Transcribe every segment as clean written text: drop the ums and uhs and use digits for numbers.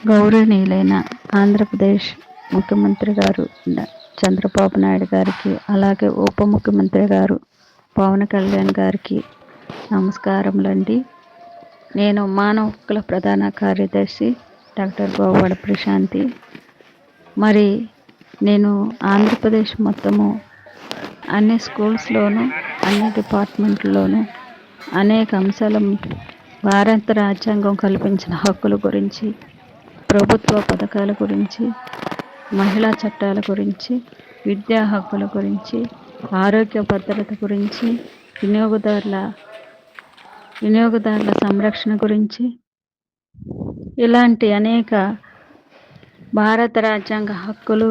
గౌరవనీయులైన ఆంధ్రప్రదేశ్ ముఖ్యమంత్రి గారు చంద్రబాబు నాయుడు గారికి, అలాగే ఉప ముఖ్యమంత్రి గారు పవన్ కళ్యాణ్ గారికి నమస్కారములండి. నేను మానవ హక్కుల ప్రధాన కార్యదర్శి డాక్టర్ గోవాడ ప్రశాంతి. మరి నేను ఆంధ్రప్రదేశ్ మొత్తము అన్ని స్కూల్స్లోనూ అన్ని డిపార్ట్మెంట్లోనూ అనేక అంశాల భారత రాజ్యాంగం కల్పించిన హక్కుల గురించి, ప్రభుత్వ పథకాల గురించి, మహిళా చట్టాల గురించి, విద్యా హక్కుల గురించి, ఆరోగ్య భద్రత గురించి, వినియోగదారుల సంరక్షణ గురించి, ఇలాంటి అనేక భారత రాజ్యాంగ హక్కులు,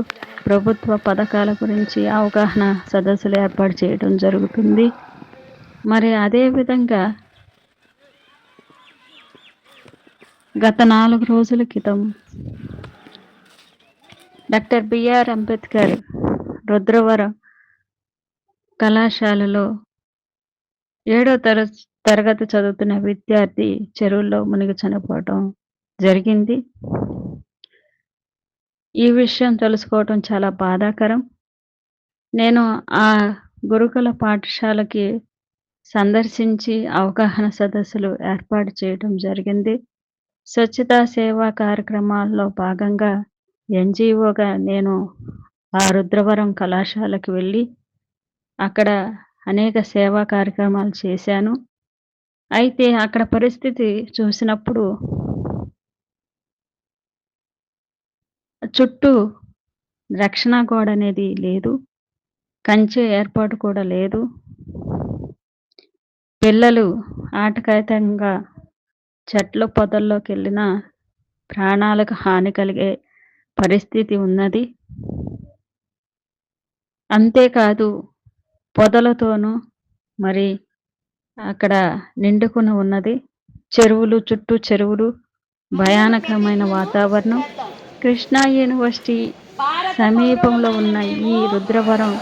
ప్రభుత్వ పథకాల గురించి అవగాహన సదస్సులు ఏర్పాటు చేయడం జరుగుతుంది. మరి అదేవిధంగా గత 4 రోజుల క్రితం డాక్టర్ బిఆర్ అంబేద్కర్ రుద్రవరం కళాశాలలో 7వ తరగతి చదువుతున్న విద్యార్థి చెరువుల్లో మునిగి చనిపోవడం జరిగింది. ఈ విషయం తెలుసుకోవడం చాలా బాధాకరం. నేను ఆ గురుకుల పాఠశాలకి సందర్శించి అవగాహన సదస్సులు ఏర్పాటు చేయడం జరిగింది. స్వచ్ఛతా సేవా కార్యక్రమాల్లో భాగంగా ఎన్జిఓగా నేను ఆ రుద్రవరం కళాశాలకు వెళ్ళి అక్కడ అనేక సేవా కార్యక్రమాలు చేశాను. అయితే అక్కడ పరిస్థితి చూసినప్పుడు చుట్టూ రక్షణ గోడ అనేది లేదు, కంచె ఏర్పాటు కూడా లేదు. పిల్లలు ఆటకాయితంగా చెట్ల పొదల్లోకి వెళ్ళిన ప్రాణాలకు హాని కలిగే పరిస్థితి ఉన్నది. అంతేకాదు పొదలతోనూ మరి అక్కడ నిండుకుని ఉన్నది. చుట్టూ చెరువులు, భయానకమైన వాతావరణం. కృష్ణా యూనివర్సిటీ సమీపంలో ఉన్న ఈ రుద్రవరం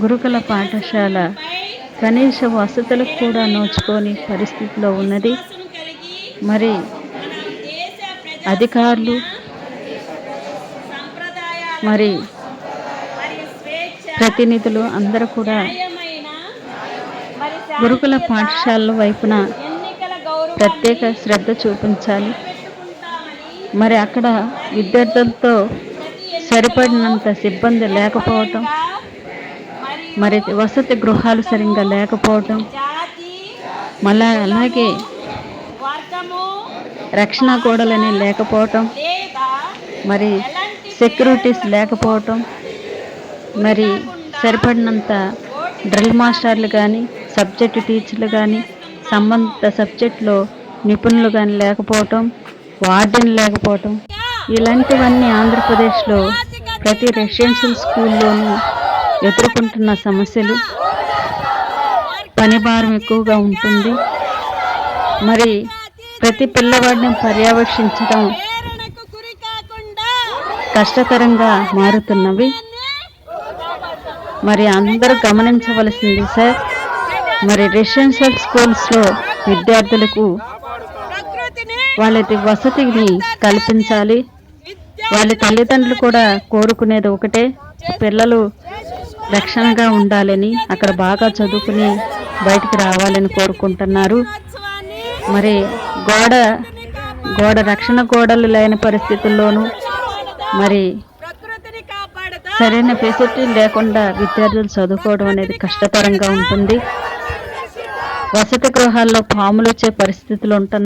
గురుకుల పాఠశాల కనీస వసతులకు కూడా నోచుకోని పరిస్థితిలో ఉన్నది. మరి అధికారులు మరి ప్రతినిధులు అందరూ కూడా గురుకుల పాఠశాలల వైపున ప్రత్యేక శ్రద్ధ చూపించాలి. మరి అక్కడ విద్యార్థులతో సరిపడినంత సిబ్బంది లేకపోవటం, మరి వసతి గృహాలు సరిగ్గా లేకపోవటం, మళ్ళా అలాగే రక్షణ గోడలని లేకపోవటం, మరి సెక్యూరిటీస్ లేకపోవటం, మరి సరిపడినంత డ్రిల్ మాస్టర్లు కానీ, సబ్జెక్టు టీచర్లు కానీ, సంబంధిత సబ్జెక్టులో నిపుణులు కానీ లేకపోవటం, వార్డెన్ లేకపోవటం, ఇలాంటివన్నీ ఆంధ్రప్రదేశ్లో ప్రతి రెసిడెన్షియల్ స్కూల్లోనూ ఎదుర్కొంటున్న సమస్యలు. పని భారం ఎక్కువగా ఉంటుంది. మరి ప్రతి పిల్లవాడిని పర్యవేక్షించడం కష్టతరంగా మారుతున్నవి. మరి అందరూ గమనించవలసింది సార్, మరి రెసిడెన్షియల్ స్కూల్స్లో విద్యార్థులకు వాళ్ళ వసతిని కల్పించాలి. వాళ్ళ తల్లిదండ్రులు కూడా కోరుకునేది ఒకటే, పిల్లలు రక్షణగా ఉండాలని, అక్కడ బాగా చదువుకుని బయటికి రావాలని కోరుకుంటున్నారు. మరి గోడ రక్షణ గోడలు లేని పరిస్థితుల్లోనూ మరి సరైన ఫెసిలిటీ లేకుండా విద్యార్థులు చదువుకోవడం అనేది కష్టతరంగా ఉంటుంది. వసతి గృహాల్లో పాములు వచ్చే పరిస్థితులు ఉంటున్నాయి.